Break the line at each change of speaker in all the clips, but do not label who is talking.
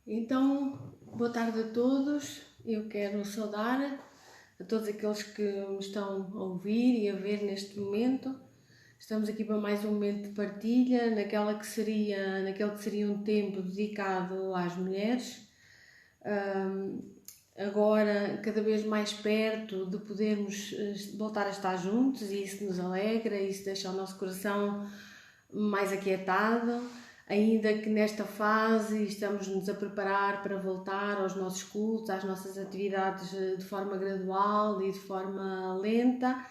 Então, boa tarde a todos. Eu quero saudar a todos aqueles que me estão a ouvir e a ver neste momento. Estamos aqui para mais um momento de partilha, naquele que seria um tempo dedicado às mulheres. Agora, cada vez mais perto de podermos voltar a estar juntos, e isso nos alegra, isso deixa o nosso coração mais aquietado. Ainda que nesta fase estamos-nos a preparar para voltar aos nossos cultos, às nossas atividades de forma gradual e de forma lenta.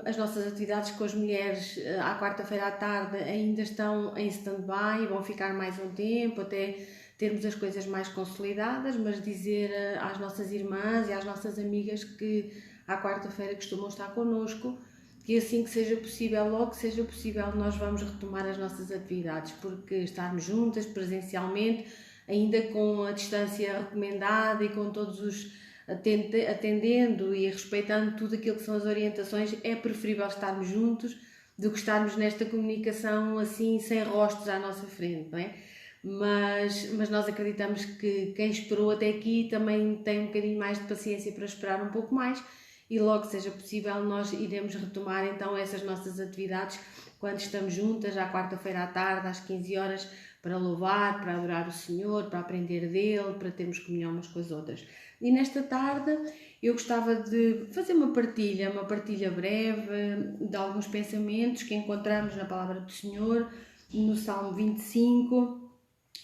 As nossas atividades com as mulheres à quarta-feira à tarde ainda estão em stand-by, vão ficar mais um tempo até termos as coisas mais consolidadas, mas dizer às nossas irmãs e às nossas amigas que à quarta-feira costumam estar connosco, que assim que seja possível, logo que seja possível, nós vamos retomar as nossas atividades, porque estarmos juntas presencialmente, ainda com a distância recomendada e com todos os atendendo e respeitando tudo aquilo que são as orientações, é preferível estarmos juntos do que estarmos nesta comunicação assim, sem rostos à nossa frente, não é? Mas nós acreditamos que quem esperou até aqui também tem um bocadinho mais de paciência para esperar um pouco mais, e logo que seja possível nós iremos retomar então essas nossas atividades quando estamos juntas, à quarta-feira à tarde, às 15 horas, para louvar, para adorar o Senhor, para aprender dele, para termos comunhão umas com as outras. E nesta tarde eu gostava de fazer uma partilha breve de alguns pensamentos que encontramos na palavra do Senhor, no Salmo 25,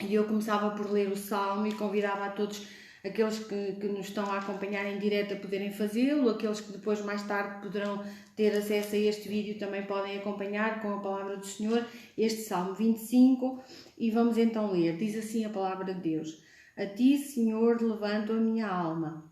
e eu começava por ler o Salmo e convidava a todos aqueles que nos estão a acompanhar em direto a poderem fazê-lo, aqueles que depois mais tarde poderão ter acesso a este vídeo também podem acompanhar com a palavra do Senhor, este Salmo 25, e vamos então ler. Diz assim a palavra de Deus: A ti, Senhor, levanto a minha alma.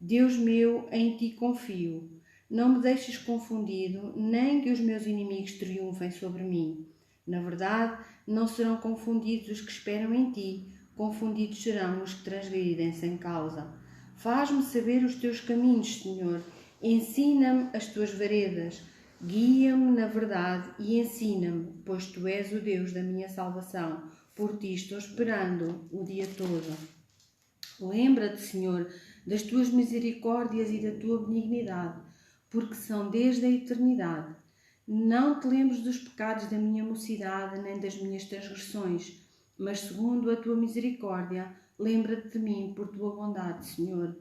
Deus meu, em ti confio. Não me deixes confundido, nem que os meus inimigos triunfem sobre mim. Na verdade, não serão confundidos os que esperam em ti, confundidos serão os que transgridem sem causa. Faz-me saber os teus caminhos, Senhor. Ensina-me as tuas veredas. Guia-me na verdade e ensina-me, pois tu és o Deus da minha salvação. Por ti estou esperando o dia todo. Lembra-te, Senhor, das tuas misericórdias e da tua benignidade, porque são desde a eternidade. Não te lembres dos pecados da minha mocidade, nem das minhas transgressões, mas segundo a tua misericórdia, lembra-te de mim por tua bondade, Senhor.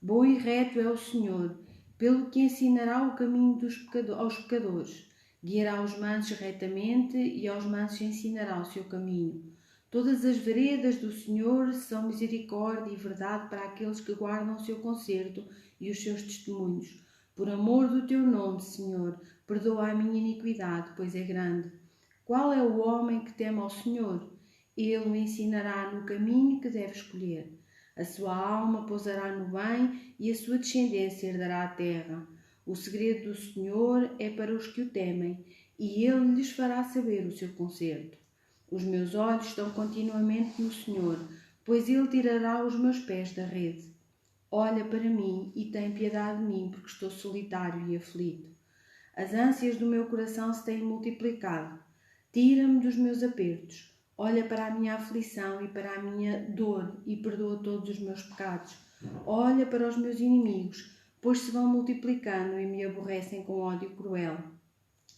Bom e reto é o Senhor, pelo que ensinará o caminho aos pecadores. Guiará os mansos retamente e aos mansos ensinará o seu caminho. Todas as veredas do Senhor são misericórdia e verdade para aqueles que guardam o seu concerto e os seus testemunhos. Por amor do teu nome, Senhor, perdoa a minha iniquidade, pois é grande. Qual é o homem que teme ao Senhor? Ele o ensinará no caminho que deve escolher. A sua alma pousará no bem e a sua descendência herdará a terra. O segredo do Senhor é para os que o temem, e ele lhes fará saber o seu concerto. Os meus olhos estão continuamente no Senhor, pois ele tirará os meus pés da rede. Olha para mim e tem piedade de mim, porque estou solitário e aflito. As ânsias do meu coração se têm multiplicado. Tira-me dos meus apertos. Olha para a minha aflição e para a minha dor e perdoa todos os meus pecados. Olha para os meus inimigos, pois se vão multiplicando e me aborrecem com ódio cruel.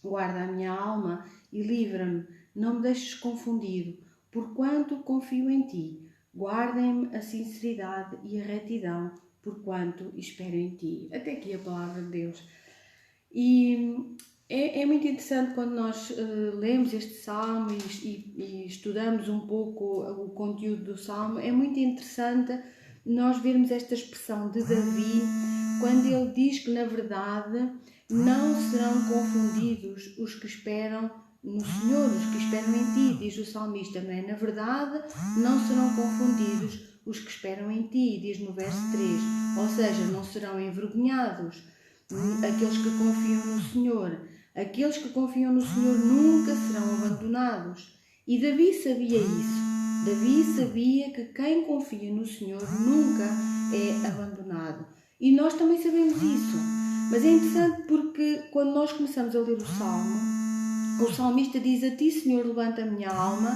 Guarda a minha alma e livra-me, não me deixes confundido, porquanto confio em ti. Guardem-me a sinceridade e a retidão, porquanto espero em ti. Até aqui a palavra de Deus. E é muito interessante quando nós lemos este salmo e estudamos um pouco o conteúdo do salmo. É muito interessante nós vermos esta expressão de Davi quando ele diz que na verdade não serão confundidos os que esperam no Senhor, os que esperam em ti, diz o salmista, não é? Na verdade não serão confundidos os que esperam em ti, diz no verso 3, ou seja, não serão envergonhados aqueles que confiam no Senhor. Aqueles que confiam no Senhor nunca serão abandonados. E Davi sabia isso. Davi sabia que quem confia no Senhor nunca é abandonado. E nós também sabemos isso. Mas é interessante porque quando nós começamos a ler o Salmo, o salmista diz: A ti, Senhor, levanta a minha alma.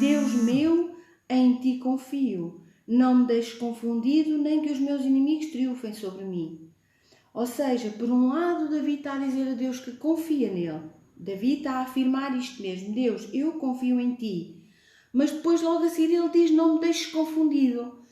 Deus meu,
em ti confio. Não me deixes confundido, nem que os meus inimigos triunfem sobre mim. Ou seja, por um lado, Davi está a dizer a Deus que confia nele. Davi está a afirmar isto mesmo: Deus, eu confio em ti. Mas depois, logo a seguir, ele diz: não me deixes confundido.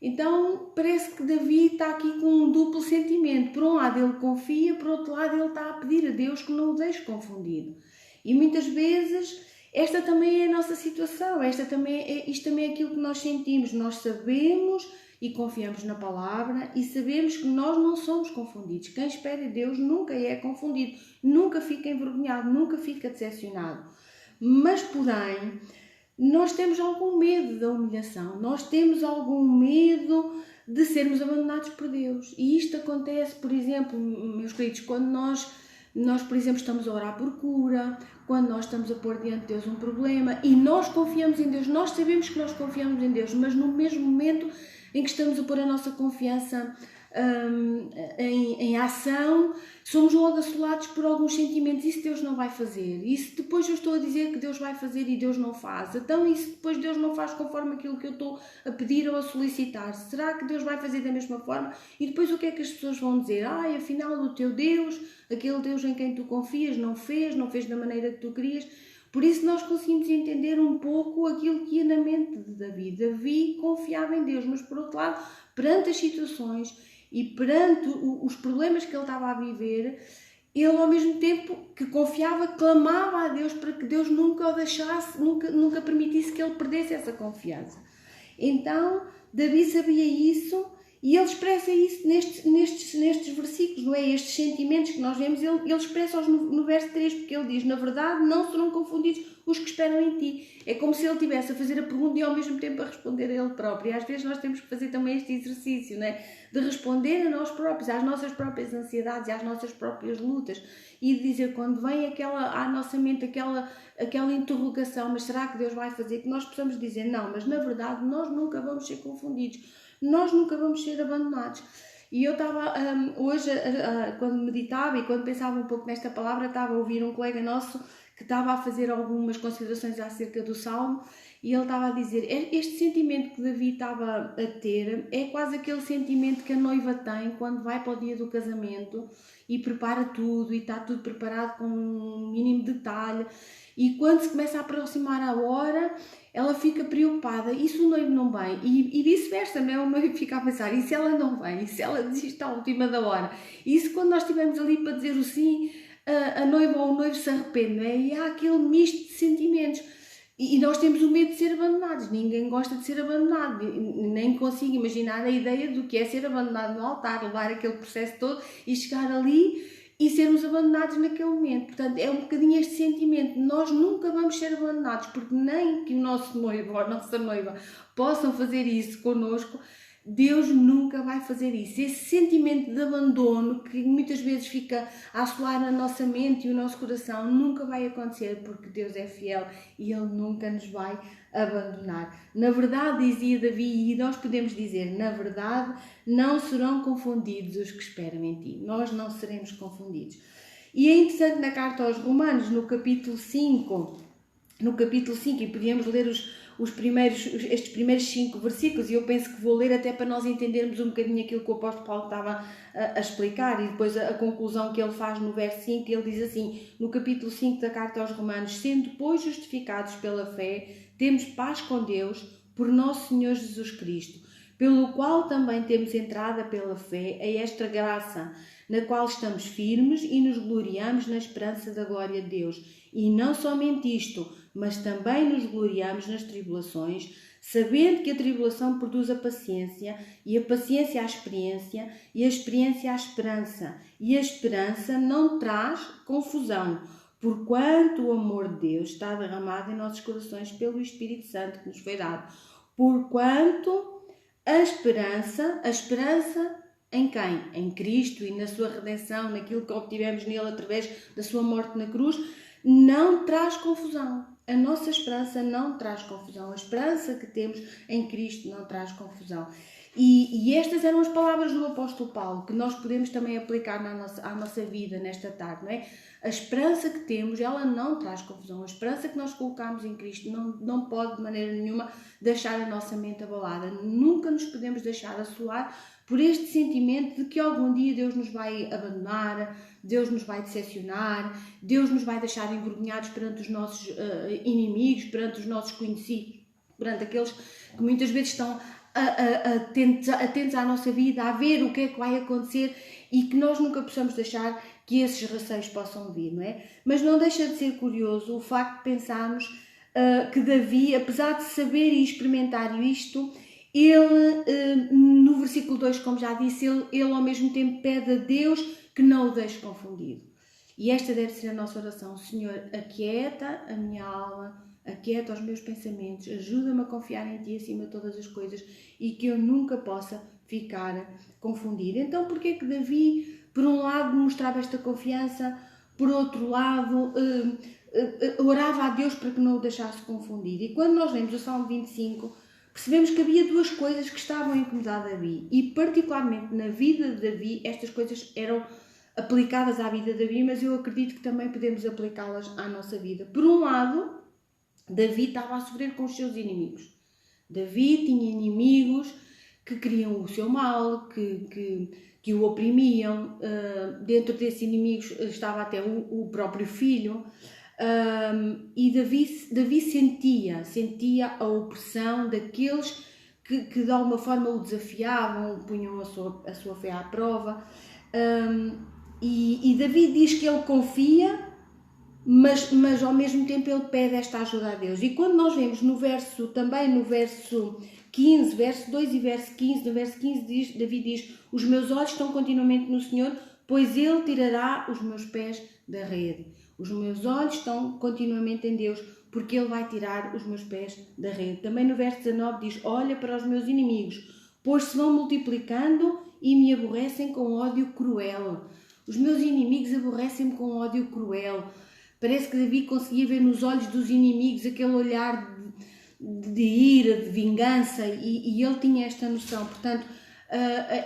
Então, parece que Davi está aqui com um duplo sentimento. Por um lado, ele confia, por outro lado, ele está a pedir a Deus que não o deixe confundido. E muitas vezes, esta também é a nossa situação. Isto também é aquilo que nós sentimos. Nós sabemos e confiamos na palavra e sabemos que nós não somos confundidos. Quem espera em Deus nunca é confundido, nunca fica envergonhado, nunca fica decepcionado. Mas, porém, nós temos algum medo da humilhação, nós temos algum medo de sermos abandonados por Deus. E isto acontece, por exemplo, meus queridos, quando nós, por exemplo, estamos a orar por cura, quando nós estamos a pôr diante de Deus um problema e nós confiamos em Deus, nós sabemos que nós confiamos em Deus, mas no mesmo momento em que estamos a pôr a nossa confiança em ação, somos logo assolados por alguns sentimentos. Isso Deus não vai fazer. Isso depois eu estou a dizer que Deus vai fazer e Deus não faz. Então isso depois Deus não faz conforme aquilo que eu estou a pedir ou a solicitar. Será que Deus vai fazer da mesma forma? E depois o que é que as pessoas vão dizer? Afinal o teu Deus, aquele Deus em quem tu confias, não fez da maneira que tu querias. Por isso nós conseguimos entender um pouco aquilo que ia na mente de Davi. Davi confiava em Deus, mas por outro lado, perante as situações e perante os problemas que ele estava a viver, ele ao mesmo tempo que confiava, clamava a Deus para que Deus nunca o deixasse, nunca permitisse que ele perdesse essa confiança. Então, Davi sabia isso e ele expressa isso nestes versículos, não é? Estes sentimentos que nós vemos, ele expressa-os no verso 3, porque ele diz: na verdade não serão confundidos os que esperam em ti. É como se ele estivesse a fazer a pergunta e ao mesmo tempo a responder a ele próprio. E às vezes nós temos que fazer também este exercício, não é? De responder a nós próprios, às nossas próprias ansiedades, às nossas próprias lutas, e de dizer, quando vem à nossa mente aquela interrogação, mas será que Deus vai fazer? Que nós possamos dizer: não, mas na verdade nós nunca vamos ser confundidos, nós nunca vamos ser abandonados. E eu estava, hoje, quando meditava e quando pensava um pouco nesta palavra, estava a ouvir um colega nosso que estava a fazer algumas considerações acerca do Salmo, e ele estava a dizer: este sentimento que Davi estava a ter é quase aquele sentimento que a noiva tem quando vai para o dia do casamento e prepara tudo, e está tudo preparado com um mínimo detalhe, e quando se começa a aproximar a hora, ela fica preocupada: e se o noivo não vem? E vice-versa, não é? O noivo fica a pensar: e se ela não vem? E se ela desiste à última da hora? E se quando nós estivermos ali para dizer o sim, a noiva ou o noivo se arrepende, não é? E há aquele misto de sentimentos. E nós temos o medo de ser abandonados. Ninguém gosta de ser abandonado. Nem consigo imaginar a ideia do que é ser abandonado no altar, levar aquele processo todo e chegar ali e sermos abandonados naquele momento. Portanto, é um bocadinho este sentimento. Nós nunca vamos ser abandonados, porque nem que o nosso noivo ou a nossa noiva possam fazer isso connosco, Deus nunca vai fazer isso. Esse sentimento de abandono que muitas vezes fica a assolar na nossa mente e o nosso coração nunca vai acontecer, porque Deus é fiel e Ele nunca nos vai abandonar. Na verdade, dizia Davi, e nós podemos dizer: na verdade não serão confundidos os que esperam em ti. Nós não seremos confundidos. E é interessante na carta aos Romanos, no capítulo 5, e podíamos ler estes primeiros 5 versículos, e eu penso que vou ler até para nós entendermos um bocadinho aquilo que o apóstolo Paulo estava a explicar, e depois a conclusão que ele faz no verso 5, ele diz assim, no capítulo 5 da carta aos Romanos: sendo, pois, justificados pela fé, temos paz com Deus por nosso Senhor Jesus Cristo, pelo qual também temos entrada pela fé a esta graça, na qual estamos firmes e nos gloriamos na esperança da glória de Deus. E não somente isto, mas também nos gloriamos nas tribulações, sabendo que a tribulação produz a paciência, e a paciência a experiência, e a experiência a esperança. E a esperança não traz confusão, porquanto o amor de Deus está derramado em nossos corações pelo Espírito Santo que nos foi dado. Porquanto a esperança em quem? Em Cristo e na sua redenção, naquilo que obtivemos nele através da sua morte na cruz, não traz confusão. A nossa esperança não traz confusão. A esperança que temos em Cristo não traz confusão. E estas eram as palavras do apóstolo Paulo, que nós podemos também aplicar à nossa vida nesta tarde, não é? A esperança que temos, ela não traz confusão. A esperança que nós colocamos em Cristo não pode de maneira nenhuma deixar a nossa mente abalada. Nunca nos podemos deixar assolar por este sentimento de que algum dia Deus nos vai abandonar, Deus nos vai decepcionar, Deus nos vai deixar envergonhados perante os nossos inimigos, perante os nossos conhecidos, perante aqueles que muitas vezes estão atentos à nossa vida, a ver o que é que vai acontecer, e que nós nunca possamos deixar que esses receios possam vir, não é? Mas não deixa de ser curioso o facto de pensarmos que Davi, apesar de saber e experimentar isto, ele, no versículo 2, como já disse, ele ao mesmo tempo pede a Deus que não o deixe confundido. E esta deve ser a nossa oração: Senhor, aquieta a minha alma, aquieta os meus pensamentos, ajuda-me a confiar em Ti acima de todas as coisas e que eu nunca possa ficar confundido. Então, porquê que Davi, por um lado, mostrava esta confiança, por outro lado, orava a Deus para que não o deixasse confundir? E quando nós lemos o Salmo 25, percebemos que havia duas coisas que estavam a incomodar Davi, e particularmente na vida de Davi, estas coisas eram aplicadas à vida de Davi, mas eu acredito que também podemos aplicá-las à nossa vida. Por um lado, Davi estava a sofrer com os seus inimigos. Davi tinha inimigos que queriam o seu mal, que o oprimiam. Dentro desses inimigos estava até o próprio filho. E Davi sentia a opressão daqueles que de alguma forma o desafiavam, punham a sua fé à prova. E Davi diz que ele confia, mas ao mesmo tempo ele pede esta ajuda a Deus. E quando nós vemos no verso 15, verso 2 e verso 15, no verso 15 Davi diz: os meus olhos estão continuamente no Senhor, pois Ele tirará os meus pés da rede. Os meus olhos estão continuamente em Deus, porque Ele vai tirar os meus pés da rede. Também no verso 19 diz: olha para os meus inimigos, pois se vão multiplicando e me aborrecem com ódio cruel. Os meus inimigos aborrecem-me com ódio cruel. Parece que Davi conseguia ver nos olhos dos inimigos aquele olhar de ira, de vingança, e ele tinha esta noção. Portanto,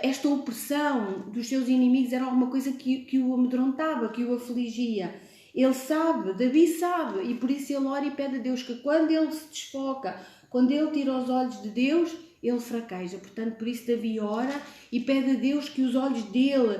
esta opressão dos seus inimigos era alguma coisa que o amedrontava, que o afligia. Ele sabe, Davi sabe, e por isso ele ora e pede a Deus que quando ele se desfoca, quando ele tira os olhos de Deus, ele fraqueja. Portanto, por isso Davi ora e pede a Deus que os olhos dele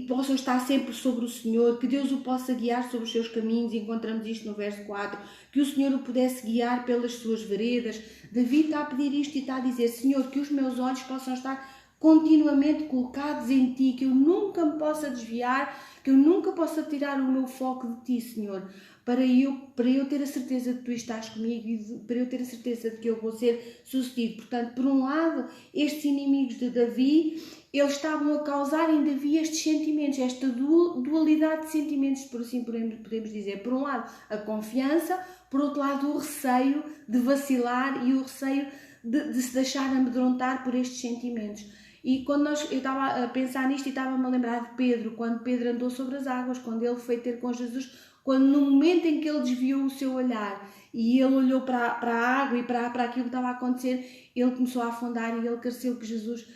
possam estar sempre sobre o Senhor, que Deus o possa guiar sobre os seus caminhos. Encontramos isto no verso 4, que o Senhor o pudesse guiar pelas suas veredas. Davi está a pedir isto e está a dizer: Senhor, que os meus olhos possam estar continuamente colocados em Ti, que eu nunca me possa desviar, que eu nunca possa tirar o meu foco de Ti, Senhor, para eu ter a certeza de que Tu estás comigo e para eu ter a certeza de que eu vou ser sucedido. Portanto, por um lado, estes inimigos de Davi, eles estavam a causar em Davi estes sentimentos, esta dualidade de sentimentos, por assim podemos dizer. Por um lado, a confiança, por outro lado, o receio de vacilar e o receio de se deixar amedrontar por estes sentimentos. E quando eu estava a pensar nisto e estava-me a lembrar de Pedro, quando Pedro andou sobre as águas, quando ele foi ter com Jesus, quando no momento em que ele desviou o seu olhar e ele olhou para a água e para aquilo que estava a acontecer, ele começou a afundar e ele careceu que Jesus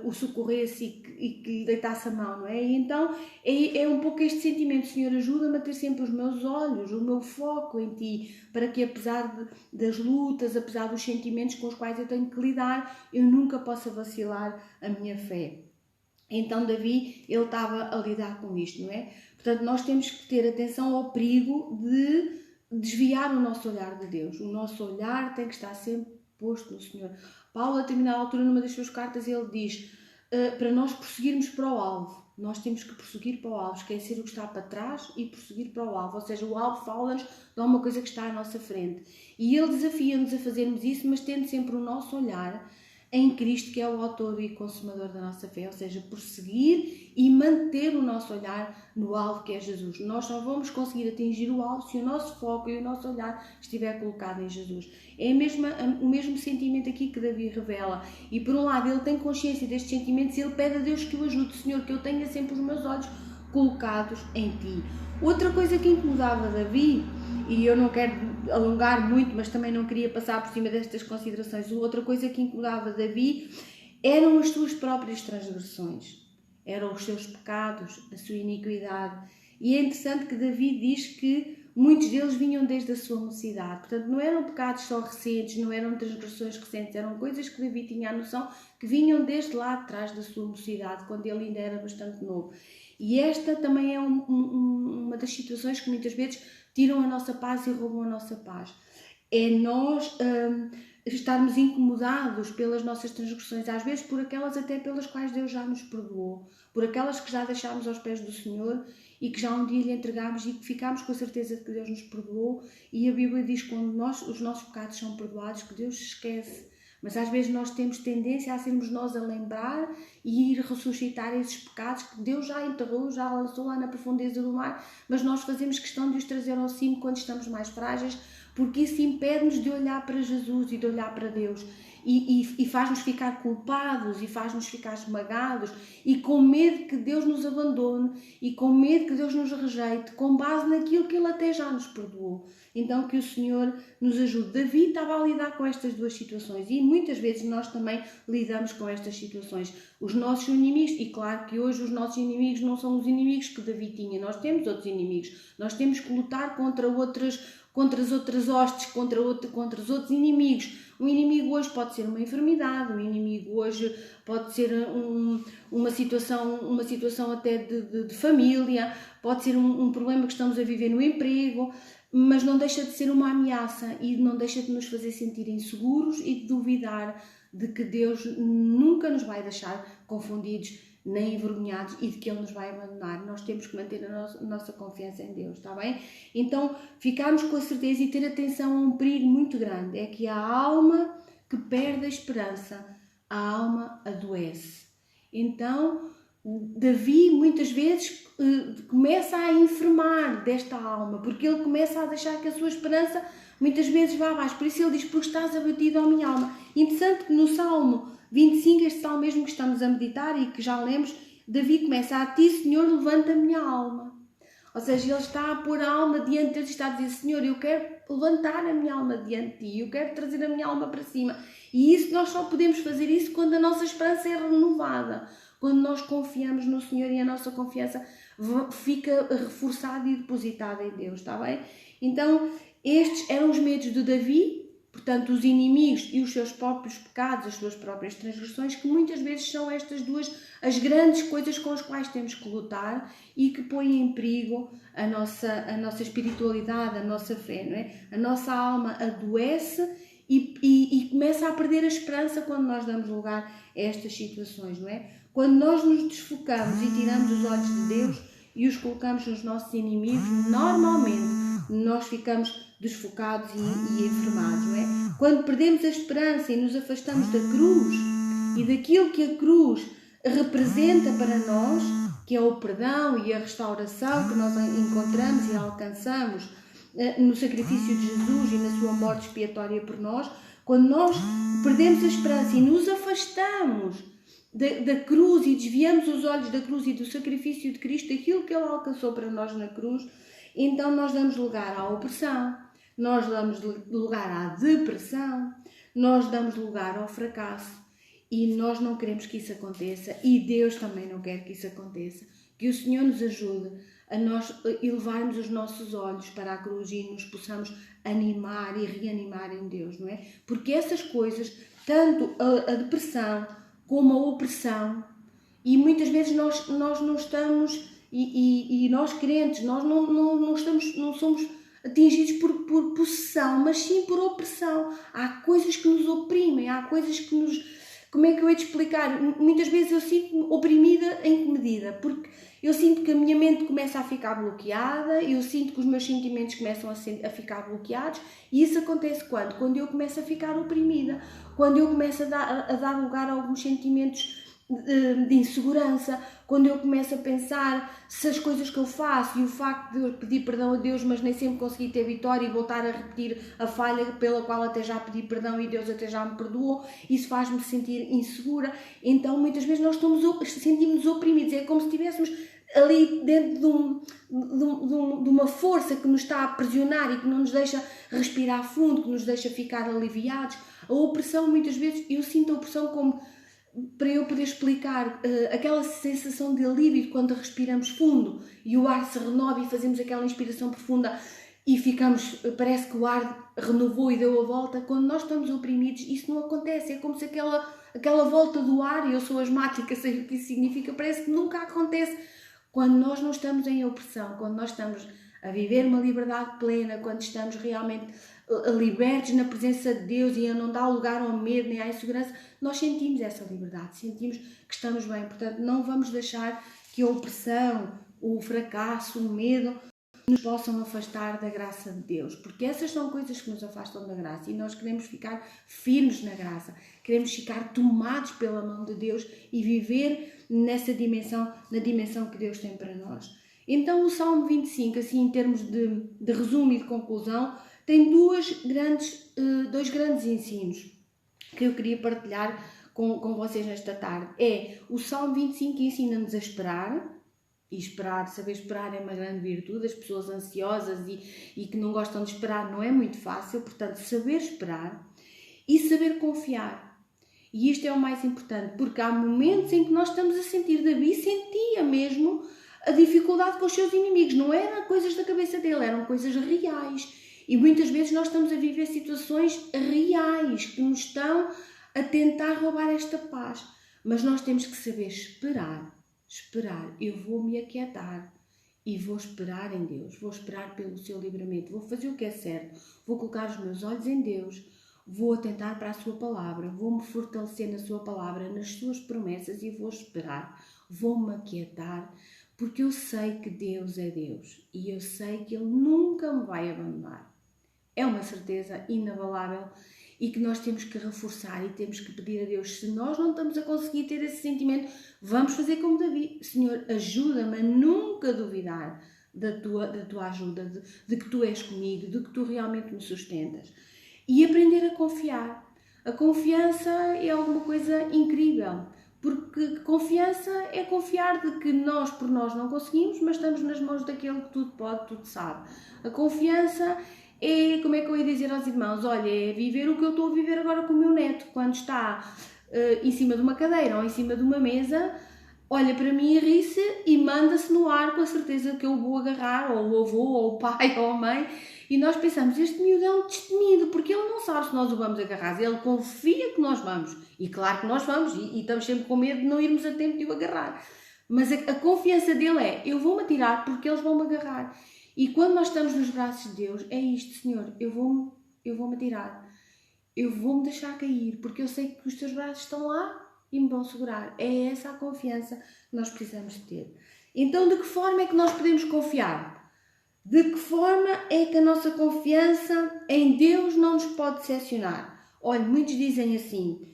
o socorresse e que deitasse a mão, não é? E então é um pouco este sentimento: Senhor, ajuda-me a ter sempre os meus olhos, o meu foco em Ti, para que apesar das lutas, apesar dos sentimentos com os quais eu tenho que lidar, eu nunca possa vacilar a minha fé. Então Davi, ele estava a lidar com isto, não é? Portanto, nós temos que ter atenção ao perigo de desviar o nosso olhar de Deus. O nosso olhar tem que estar sempre posto no Senhor. Paulo, a determinada altura, numa das suas cartas, ele diz: para nós prosseguirmos para o alvo, nós temos que prosseguir para o alvo, esquecer o que está para trás e prosseguir para o alvo. Ou seja, o alvo fala-nos de alguma coisa que está à nossa frente. E ele desafia-nos a fazermos isso, mas tendo sempre o nosso olhar em Cristo, que é o autor e consumador da nossa fé. Ou seja, prosseguir e manter o nosso olhar no alvo, que é Jesus. Nós só vamos conseguir atingir o alvo se o nosso foco e o nosso olhar estiver colocado em Jesus. É o mesmo sentimento aqui que Davi revela. E por um lado ele tem consciência destes sentimentos e ele pede a Deus que o ajude. Senhor, que eu tenha sempre os meus olhos colocados em Ti. Outra coisa que incomodava Davi, e eu não quero alongar muito, mas também não queria passar por cima destas considerações, outra coisa que incomodava Davi eram as suas próprias transgressões, eram os seus pecados, a sua iniquidade. E é interessante que Davi diz que muitos deles vinham desde a sua mocidade. Portanto, não eram pecados só recentes, não eram transgressões recentes, eram coisas que Davi tinha a noção que vinham desde lá atrás da sua mocidade, quando ele ainda era bastante novo. E esta também é uma das situações que muitas vezes tiram a nossa paz e roubam a nossa paz. É nós estarmos incomodados pelas nossas transgressões, às vezes por aquelas até pelas quais Deus já nos perdoou, por aquelas que já deixámos aos pés do Senhor e que já um dia lhe entregámos e que ficámos com a certeza de que Deus nos perdoou. E a Bíblia diz que quando os nossos pecados são perdoados, que Deus se esquece. Mas às vezes nós temos tendência a sermos nós a lembrar e ir ressuscitar esses pecados que Deus já enterrou, já lançou lá na profundeza do mar, mas nós fazemos questão de os trazer ao cimo quando estamos mais frágeis, porque isso impede-nos de olhar para Jesus e de olhar para Deus. E faz-nos ficar culpados e faz-nos ficar esmagados e com medo que Deus nos abandone e com medo que Deus nos rejeite, com base naquilo que Ele até já nos perdoou. Então que o Senhor nos ajude. Davi estava a lidar com estas duas situações e muitas vezes nós também lidamos com estas situações. Os nossos inimigos, e claro que hoje os nossos inimigos não são os inimigos que Davi tinha, nós temos outros inimigos, nós temos que lutar contra as outras hostes, contra os outros inimigos. Um inimigo hoje pode ser uma enfermidade, um inimigo hoje pode ser uma situação até de família, pode ser um problema que estamos a viver no emprego, mas não deixa de ser uma ameaça e não deixa de nos fazer sentir inseguros e de duvidar de que Deus nunca nos vai deixar confundidos nem envergonhados e de que Ele nos vai abandonar. Nós temos que manter a nossa confiança em Deus, está bem? Então, ficarmos com a certeza e ter atenção a um perigo muito grande, é que a alma que perde a esperança, a alma adoece. Então, Davi muitas vezes começa a enfermar desta alma, porque ele começa a deixar que a sua esperança muitas vezes vá abaixo. Por isso ele diz, porque estás abatido, ó minha alma. Interessante que no Salmo 25, este salmo mesmo que estamos a meditar e que já lemos, Davi começa, a ti, Senhor, levanta a minha alma. Ou seja, ele está a pôr a alma diante de Deus e está a dizer, Senhor, eu quero levantar a minha alma diante de ti, eu quero trazer a minha alma para cima. E isso nós só podemos fazer isso quando a nossa esperança é renovada, quando nós confiamos no Senhor e a nossa confiança fica reforçada e depositada em Deus, está bem? Então, estes eram os medos de Davi, portanto, os inimigos e os seus próprios pecados, as suas próprias transgressões, que muitas vezes são estas duas as grandes coisas com as quais temos que lutar e que põem em perigo a nossa espiritualidade, a nossa fé, não é? A nossa alma adoece e começa a perder a esperança quando nós damos lugar a estas situações, não é? Quando nós nos desfocamos e tiramos os olhos de Deus e os colocamos nos nossos inimigos, normalmente nós ficamos desfocados e enfermados, não é? Quando perdemos a esperança e nos afastamos da cruz e daquilo que a cruz representa para nós, que é o perdão e a restauração que nós encontramos e alcançamos no sacrifício de Jesus e na sua morte expiatória por nós, quando nós perdemos a esperança e nos afastamos da cruz e desviamos os olhos da cruz e do sacrifício de Cristo, aquilo que Ele alcançou para nós na cruz, então nós damos lugar à opressão, nós damos lugar à depressão, nós damos lugar ao fracasso e nós não queremos que isso aconteça e Deus também não quer que isso aconteça. Que o Senhor nos ajude a nós elevarmos os nossos olhos para a cruz e nos possamos animar e reanimar em Deus, não é? Porque essas coisas, tanto a depressão como a opressão, e muitas vezes nós não estamos, e nós crentes, nós não somos atingidos por possessão, mas sim por opressão. Há coisas que nos oprimem, há coisas que nos... Como é que eu hei de explicar? Muitas vezes eu sinto-me oprimida em que medida? Porque eu sinto que a minha mente começa a ficar bloqueada, eu sinto que os meus sentimentos começam a ficar bloqueados, e isso acontece quando? Quando eu começo a ficar oprimida, quando eu começo a dar lugar a alguns sentimentos de insegurança, quando eu começo a pensar se as coisas que eu faço e o facto de eu pedir perdão a Deus, mas nem sempre conseguir ter vitória e voltar a repetir a falha pela qual até já pedi perdão e Deus até já me perdoou, isso faz-me sentir insegura. Então muitas vezes nós sentimos-nos oprimidos, é como se estivéssemos ali dentro de uma força que nos está a aprisionar e que não nos deixa respirar fundo, que nos deixa ficar aliviados. A opressão, muitas vezes, eu sinto a opressão como para eu poder explicar aquela sensação de alívio quando respiramos fundo e o ar se renova e fazemos aquela inspiração profunda e ficamos, parece que o ar renovou e deu a volta. Quando nós estamos oprimidos, isso não acontece. É como se aquela volta do ar, e eu sou asmática, sei o que isso significa, parece que nunca acontece. Quando nós não estamos em opressão, quando nós estamos a viver uma liberdade plena, quando estamos realmente libertos na presença de Deus e a não dar lugar ao medo nem à insegurança, nós sentimos essa liberdade, sentimos que estamos bem. Portanto, não vamos deixar que a opressão, o fracasso, o medo nos possam afastar da graça de Deus, porque essas são coisas que nos afastam da graça e nós queremos ficar firmes na graça, queremos ficar tomados pela mão de Deus e viver nessa dimensão, na dimensão que Deus tem para nós. Então o Salmo 25, assim em termos de resumo e de conclusão, tem dois grandes ensinos que eu queria partilhar com vocês nesta tarde. É o Salmo 25 que ensina-nos a esperar, e esperar, saber esperar é uma grande virtude. As pessoas ansiosas e que não gostam de esperar não é muito fácil, portanto saber esperar e saber confiar. E isto é o mais importante, porque há momentos em que nós estamos a sentir, Davi sentia mesmo a dificuldade com os seus inimigos, não eram coisas da cabeça dele, eram coisas reais. E muitas vezes nós estamos a viver situações reais que nos estão a tentar roubar esta paz. Mas nós temos que saber esperar. Eu vou me aquietar e vou esperar em Deus, vou esperar pelo seu livramento, vou fazer o que é certo, vou colocar os meus olhos em Deus, vou atentar para a sua palavra, vou-me fortalecer na sua palavra, nas suas promessas e vou esperar, vou-me aquietar, porque eu sei que Deus é Deus e eu sei que Ele nunca me vai abandonar. É uma certeza inabalável e que nós temos que reforçar e temos que pedir a Deus. Se nós não estamos a conseguir ter esse sentimento, vamos fazer como Davi. Senhor, ajuda-me a nunca duvidar da tua ajuda, de que Tu és comigo, de que Tu realmente me sustentas. E aprender a confiar. A confiança é alguma coisa incrível, porque confiança é confiar de que nós por nós não conseguimos, mas estamos nas mãos daquele que tudo pode, tudo sabe. A confiança é, como é que eu ia dizer aos irmãos, olha, é viver o que eu estou a viver agora com o meu neto, quando está em cima de uma cadeira ou em cima de uma mesa, olha para mim e ri-se e manda-se no ar com a certeza que eu vou agarrar, ou o avô, ou o pai, ou a mãe, e nós pensamos, este miúdo é um destemido, porque ele não sabe se nós o vamos agarrar, ele confia que nós vamos, e claro que nós vamos, e estamos sempre com medo de não irmos a tempo de o agarrar, mas a confiança dele é, eu vou-me atirar porque eles vão-me agarrar. E quando nós estamos nos braços de Deus, é isto, Senhor, eu vou-me atirar, eu vou-me deixar cair, porque eu sei que os teus braços estão lá e me vão segurar. É essa a confiança que nós precisamos de ter. Então, de que forma é que nós podemos confiar? De que forma é que a nossa confiança em Deus não nos pode decepcionar? Olha, muitos dizem assim,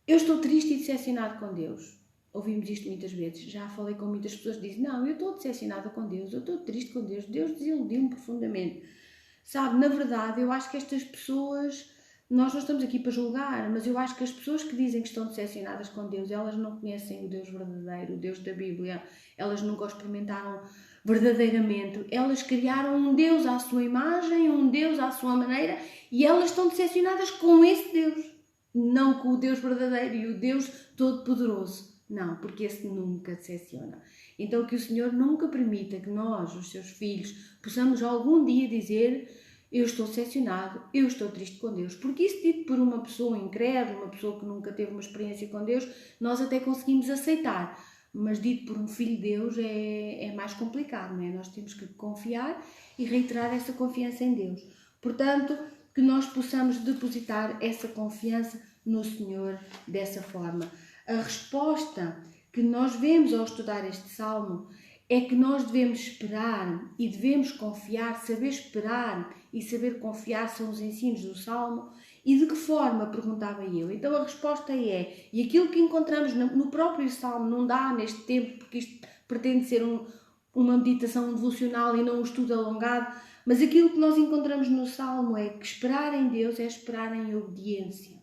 eu estou triste e decepcionado com Deus. Ouvimos isto muitas vezes, já falei com muitas pessoas que dizem, não, eu estou decepcionada com Deus, eu estou triste com Deus, Deus desiludiu-me profundamente. Sabe, na verdade, eu acho que estas pessoas, nós não estamos aqui para julgar, mas eu acho que as pessoas que dizem que estão decepcionadas com Deus, elas não conhecem o Deus verdadeiro, o Deus da Bíblia, elas nunca o experimentaram verdadeiramente, elas criaram um Deus à sua imagem, um Deus à sua maneira, e elas estão decepcionadas com esse Deus, não com o Deus verdadeiro e o Deus todo-poderoso. Não, porque esse nunca decepciona. Então que o Senhor nunca permita que nós, os seus filhos, possamos algum dia dizer eu estou decepcionado, eu estou triste com Deus. Porque isso dito por uma pessoa incrédula, uma pessoa que nunca teve uma experiência com Deus, nós até conseguimos aceitar. Mas dito por um filho de Deus é mais complicado, não é? Nós temos que confiar e reiterar essa confiança em Deus. Portanto, que nós possamos depositar essa confiança no Senhor dessa forma. A resposta que nós vemos ao estudar este Salmo é que nós devemos esperar e devemos confiar, saber esperar e saber confiar são os ensinos do Salmo. E de que forma, perguntava eu? Então a resposta é, e aquilo que encontramos no próprio Salmo não dá neste tempo, porque isto pretende ser uma meditação devocional e não um estudo alongado, mas aquilo que nós encontramos no Salmo é que esperar em Deus é esperar em obediência.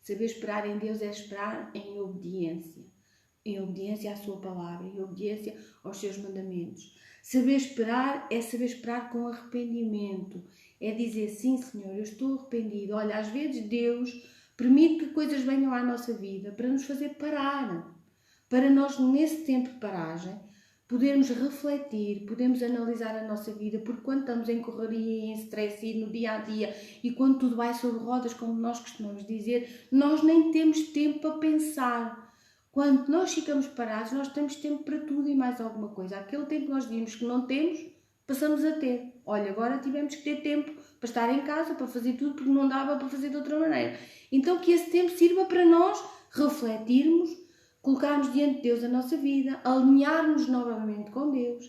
Saber esperar em Deus é esperar em obediência à sua palavra, em obediência aos seus mandamentos. Saber esperar é saber esperar com arrependimento, é dizer, sim Senhor, eu estou arrependido. Olha, às vezes Deus permite que coisas venham à nossa vida para nos fazer parar, para nós, nesse tempo de paragem, podermos refletir, podemos analisar a nossa vida, porque quando estamos em correria, em stress e no dia a dia, e quando tudo vai sobre rodas, como nós costumamos dizer, nós nem temos tempo para pensar. Quando nós ficamos parados, nós temos tempo para tudo e mais alguma coisa. Aquele tempo que nós dizíamos que não temos, passamos a ter. Olha, agora tivemos que ter tempo para estar em casa, para fazer tudo, porque não dava para fazer de outra maneira. Então que esse tempo sirva para nós refletirmos, colocarmos diante de Deus a nossa vida, alinharmos novamente com Deus,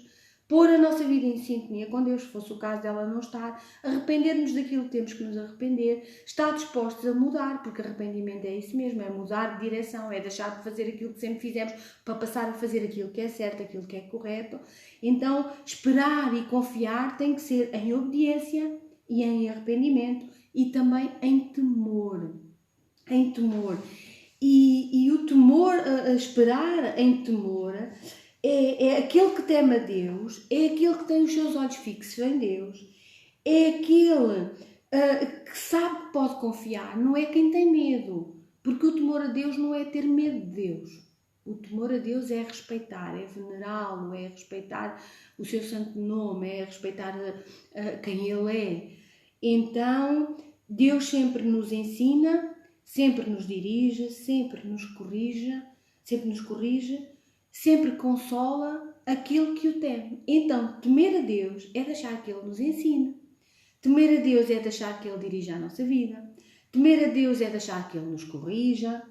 pôr a nossa vida em sintonia com Deus, se fosse o caso dela não estar, arrepender-nos daquilo que temos que nos arrepender, estar dispostos a mudar, porque arrependimento é isso mesmo, é mudar de direção, é deixar de fazer aquilo que sempre fizemos para passar a fazer aquilo que é certo, aquilo que é correto. Então, esperar e confiar tem que ser em obediência e em arrependimento e também em temor. Em temor. E o temor, a esperar em temor, é aquele que teme a Deus, é aquele que tem os seus olhos fixos em Deus, é aquele que sabe que pode confiar, não é quem tem medo, porque o temor a Deus não é ter medo de Deus. O temor a Deus é respeitar, é venerá-lo, é respeitar o seu santo nome, é respeitar quem Ele é. Então, Deus sempre nos ensina, sempre nos dirige, sempre nos corrige, sempre consola aquele que o teme. Então, temer a Deus é deixar que Ele nos ensine. Temer a Deus é deixar que Ele dirija a nossa vida. Temer a Deus é deixar que Ele nos corrija.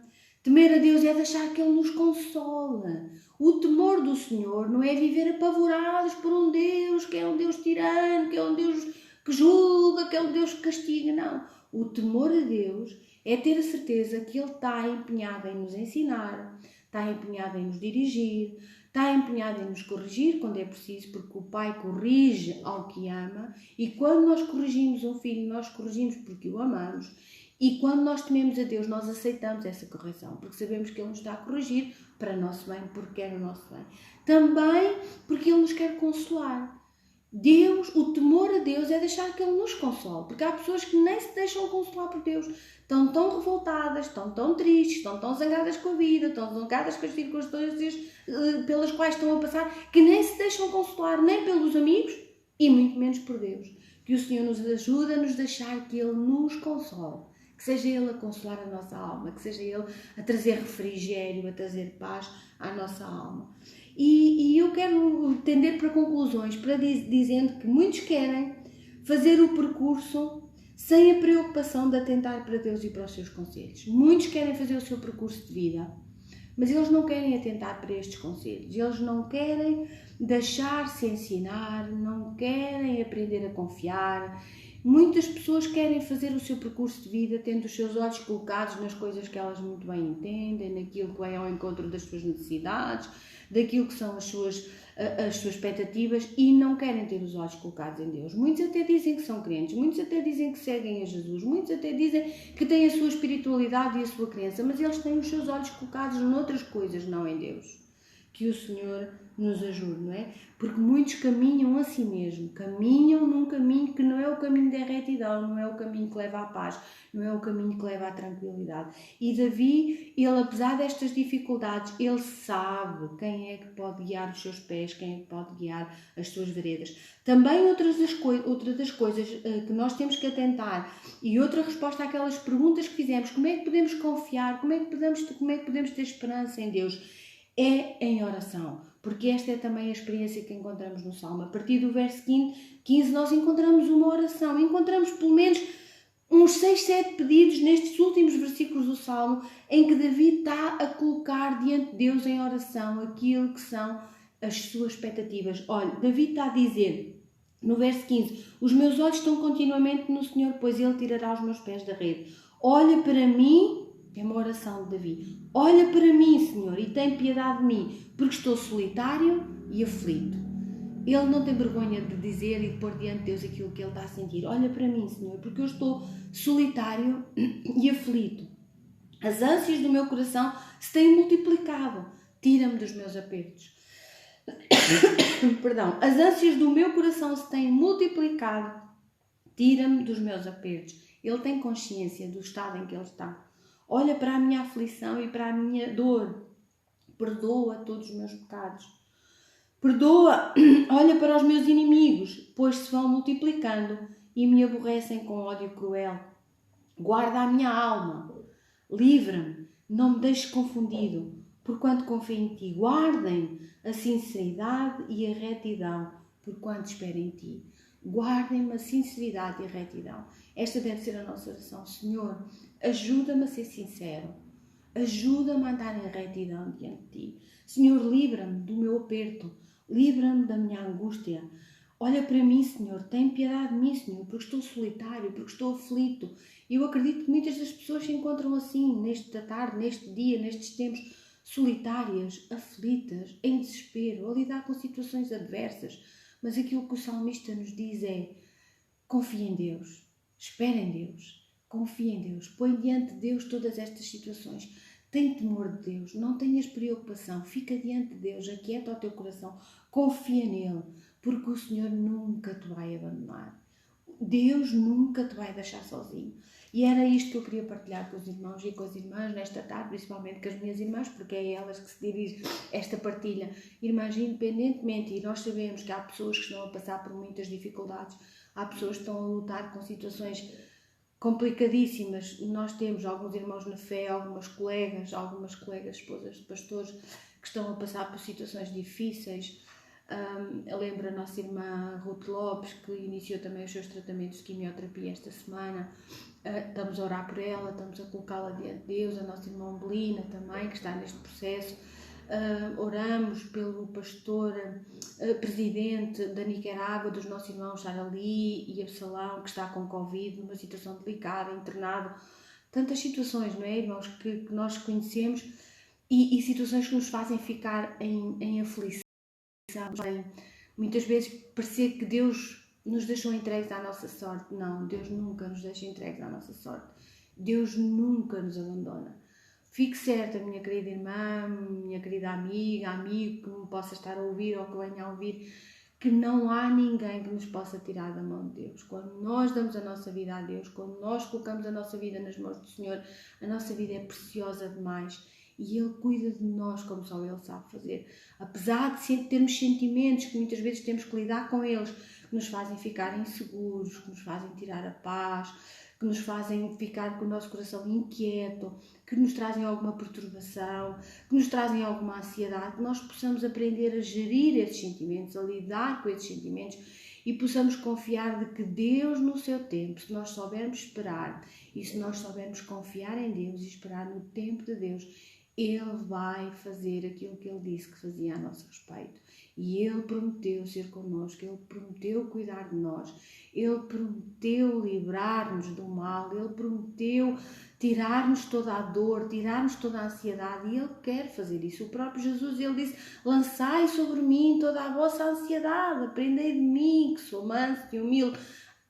Temer a Deus é deixar que Ele nos consola. O temor do Senhor não é viver apavorados por um Deus que é um Deus tirano, que é um Deus que julga, que é um Deus que castiga. Não. O temor a Deus é ter a certeza que Ele está empenhado em nos ensinar, está empenhado em nos dirigir, está empenhado em nos corrigir quando é preciso, porque o Pai corrige ao que ama, e quando nós corrigimos um filho, nós corrigimos porque o amamos, e quando nós tememos a Deus, nós aceitamos essa correção, porque sabemos que Ele nos está a corrigir para o nosso bem, porque quer o nosso bem. Também porque Ele nos quer consolar. Deus, o temor a Deus é deixar que Ele nos console, porque há pessoas que nem se deixam consolar por Deus, estão tão revoltadas, estão tão tristes, estão tão zangadas com a vida, estão zangadas com as circunstâncias pelas quais estão a passar, que nem se deixam consolar nem pelos amigos e muito menos por Deus. Que o Senhor nos ajude a nos deixar que Ele nos console, que seja Ele a consolar a nossa alma, que seja Ele a trazer refrigério, a trazer paz à nossa alma. E eu quero tender para conclusões, dizendo que muitos querem fazer o percurso sem a preocupação de atentar para Deus e para os seus conselhos. Muitos querem fazer o seu percurso de vida, mas eles não querem atentar para estes conselhos. Eles não querem deixar-se ensinar, não querem aprender a confiar. Muitas pessoas querem fazer o seu percurso de vida tendo os seus olhos colocados nas coisas que elas muito bem entendem, naquilo que vai ao encontro das suas necessidades, daquilo que são as suas expectativas, e não querem ter os olhos colocados em Deus. Muitos até dizem que são crentes, muitos até dizem que seguem a Jesus, muitos até dizem que têm a sua espiritualidade e a sua crença, mas eles têm os seus olhos colocados noutras coisas, não em Deus. Que o Senhor nos ajude, não é? Porque muitos caminham a si mesmo, caminham num caminho que não é o caminho da retidão, não é o caminho que leva à paz, não é o caminho que leva à tranquilidade. E Davi, ele, apesar destas dificuldades, ele sabe quem é que pode guiar os seus pés, quem é que pode guiar as suas veredas. Também outra das coisas que nós temos que atentar, e outra resposta àquelas perguntas que fizemos, como é que podemos confiar, como é que podemos ter esperança em Deus, é em oração, porque esta é também a experiência que encontramos no Salmo. A partir do verso 15 nós encontramos uma oração, encontramos pelo menos uns 6, 7 pedidos nestes últimos versículos do Salmo, em que Davi está a colocar diante de Deus em oração aquilo que são as suas expectativas. Olha, Davi está a dizer, no verso 15, os meus olhos estão continuamente no Senhor, pois Ele tirará os meus pés da rede. Olha para mim. É uma oração de Davi. Olha para mim, Senhor, e tem piedade de mim, porque estou solitário e aflito. Ele não tem vergonha de dizer e de pôr diante de Deus aquilo que ele está a sentir. Olha para mim, Senhor, porque eu estou solitário e aflito. As ânsias do meu coração se têm multiplicado. Tira-me dos meus apertos. Perdão. As ânsias do meu coração se têm multiplicado. Tira-me dos meus apertos. Ele tem consciência do estado em que ele está. olha para a minha aflição e para a minha dor, perdoa todos os meus pecados. Perdoa, olha para os meus inimigos, pois se vão multiplicando e me aborrecem com ódio cruel. Guarda a minha alma, livra-me, não me deixes confundido, porquanto confio em ti. Guardem a sinceridade e a retidão, porquanto espero em ti. Guardem-me a sinceridade e a retidão. Esta deve ser a nossa oração. Senhor, ajuda-me a ser sincero. Ajuda-me a andar em retidão diante de ti. Senhor, livra-me do meu aperto. Livra-me da minha angústia. Olha para mim, Senhor. Tem piedade de mim, Senhor, porque estou solitário, porque estou aflito. Eu acredito que muitas das pessoas se encontram assim, nesta tarde, neste dia, nestes tempos, solitárias, aflitas, em desespero, a lidar com situações adversas. Mas aquilo que o salmista nos diz é: confia em Deus, espera em Deus, confia em Deus, põe diante de Deus todas estas situações. Tem temor de Deus, não tenhas preocupação, fica diante de Deus, aquieta o teu coração, confia nele, porque o Senhor nunca te vai abandonar. Deus nunca te vai deixar sozinho. E era isto que eu queria partilhar com os irmãos e com as irmãs nesta tarde, principalmente com as minhas irmãs, porque é a elas que se dirige esta partilha. Irmãs, independentemente, e nós sabemos que há pessoas que estão a passar por muitas dificuldades, há pessoas que estão a lutar com situações complicadíssimas. Nós temos alguns irmãos na fé, algumas colegas, esposas de pastores, que estão a passar por situações difíceis. Eu lembro a nossa irmã Ruth Lopes, que iniciou também os seus tratamentos de quimioterapia esta semana. Estamos a orar por ela, estamos a colocá-la diante de Deus. A nossa irmã Belina também, que está neste processo. Oramos pelo pastor presidente da Nicarágua, dos nossos irmãos Sarali e Absalão, que está com Covid, numa situação delicada, internado. Tantas situações, não é, irmãos, que nós conhecemos e situações que nos fazem ficar em aflição. Muitas vezes parecer que Deus nos deixou entregues à nossa sorte. Não, Deus nunca nos deixa entregues à nossa sorte. Deus nunca nos abandona. Fique certa, minha querida irmã, minha querida amiga, amigo que me possa estar a ouvir ou que venha a ouvir, que não há ninguém que nos possa tirar da mão de Deus. Quando nós damos a nossa vida a Deus, quando nós colocamos a nossa vida nas mãos do Senhor, a nossa vida é preciosa demais. E Ele cuida de nós como só Ele sabe fazer. Apesar de termos sentimentos que muitas vezes temos que lidar com eles, que nos fazem ficar inseguros, que nos fazem tirar a paz, que nos fazem ficar com o nosso coração inquieto, que nos trazem alguma perturbação, que nos trazem alguma ansiedade, que nós possamos aprender a gerir esses sentimentos, a lidar com esses sentimentos e possamos confiar de que Deus, no seu tempo, se nós soubermos esperar e se nós soubermos confiar em Deus e esperar no tempo de Deus, Ele vai fazer aquilo que Ele disse que fazia a nosso respeito. E Ele prometeu ser connosco, Ele prometeu cuidar de nós, Ele prometeu livrar-nos do mal, Ele prometeu tirar-nos toda a dor, tirar-nos toda a ansiedade, e Ele quer fazer isso. O próprio Jesus, Ele disse: lançai sobre mim toda a vossa ansiedade, aprendei de mim, que sou manso e humilde,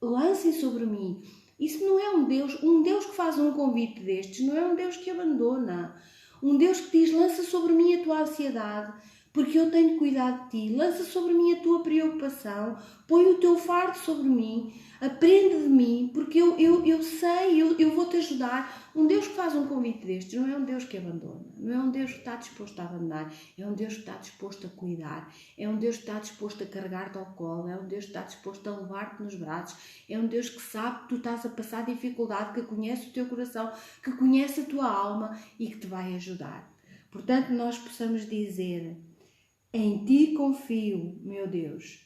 lancem sobre mim. Isso não é um Deus que faz um convite destes, não é um Deus que abandona. Um Deus que diz: lança sobre mim a tua ansiedade, porque eu tenho cuidado de ti. Lança sobre mim a tua preocupação, põe o teu fardo sobre mim, aprende de mim, porque eu sei, eu vou-te ajudar. Um Deus que faz um convite destes não é um Deus que abandona, não é um Deus que está disposto a abandonar, é um Deus que está disposto a cuidar, é um Deus que está disposto a carregar-te ao colo, é um Deus que está disposto a levar-te nos braços, é um Deus que sabe que tu estás a passar dificuldade, que conhece o teu coração, que conhece a tua alma e que te vai ajudar. Portanto, nós possamos dizer: em ti confio, meu Deus,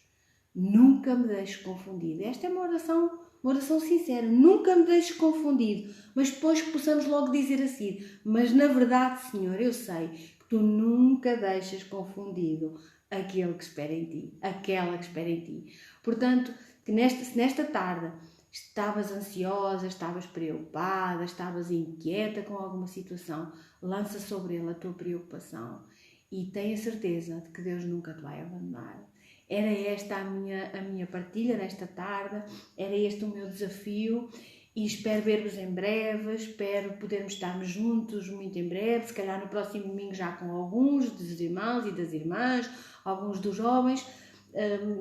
nunca me deixes confundido. Esta é uma oração sincera, nunca me deixes confundido, mas depois que possamos logo dizer assim: mas na verdade, Senhor, eu sei que tu nunca deixas confundido aquele que espera em ti, aquela que espera em ti. Portanto, que se nesta tarde estavas ansiosa, estavas preocupada, estavas inquieta com alguma situação, lança sobre ele a tua preocupação e tenha certeza de que Deus nunca te vai abandonar. Era esta a minha partilha nesta tarde, era este o meu desafio e espero ver-vos em breve, espero podermos estarmos juntos muito em breve, se calhar no próximo domingo já com alguns dos irmãos e das irmãs, alguns dos jovens,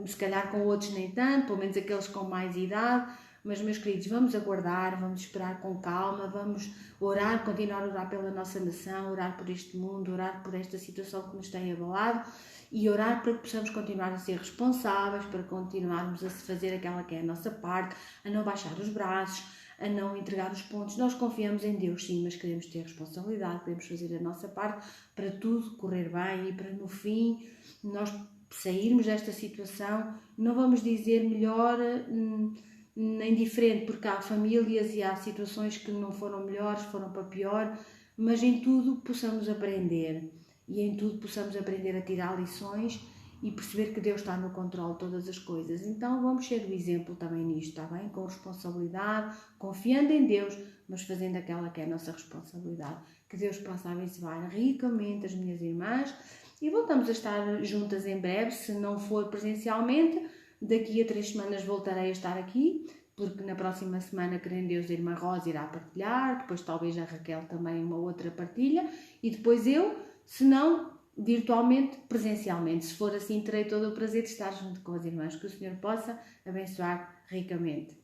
se calhar com outros nem tanto, pelo menos aqueles com mais idade,
Mas, meus queridos, vamos aguardar, vamos esperar com calma, vamos orar, continuar a orar pela nossa nação, orar por este mundo, orar por esta situação que nos tem abalado e orar para que possamos continuar a ser responsáveis, para continuarmos a fazer aquela que é a nossa parte, a não baixar os braços, a não entregar os pontos. Nós confiamos em Deus, sim, mas queremos ter responsabilidade, queremos fazer a nossa parte para tudo correr bem e para no fim nós sairmos desta situação. Não vamos dizer melhor nem diferente, porque há famílias e há situações que não foram melhores, foram para pior, mas em tudo possamos aprender e em tudo possamos aprender a tirar lições e perceber que Deus está no controle de todas as coisas. Então vamos ser o exemplo também nisto, está bem? Com responsabilidade, confiando em Deus, mas fazendo aquela que é a nossa responsabilidade. Que Deus possa abençoar ricamente as minhas irmãs e voltamos a estar juntas em breve, se não for presencialmente. Daqui a 3 semanas voltarei a estar aqui, porque na próxima semana, querendo Deus, a irmã Rosa irá partilhar, depois talvez a Raquel também uma outra partilha, e depois eu, se não, virtualmente, presencialmente. Se for assim, terei todo o prazer de estar junto com as irmãs. Que o Senhor possa abençoar ricamente.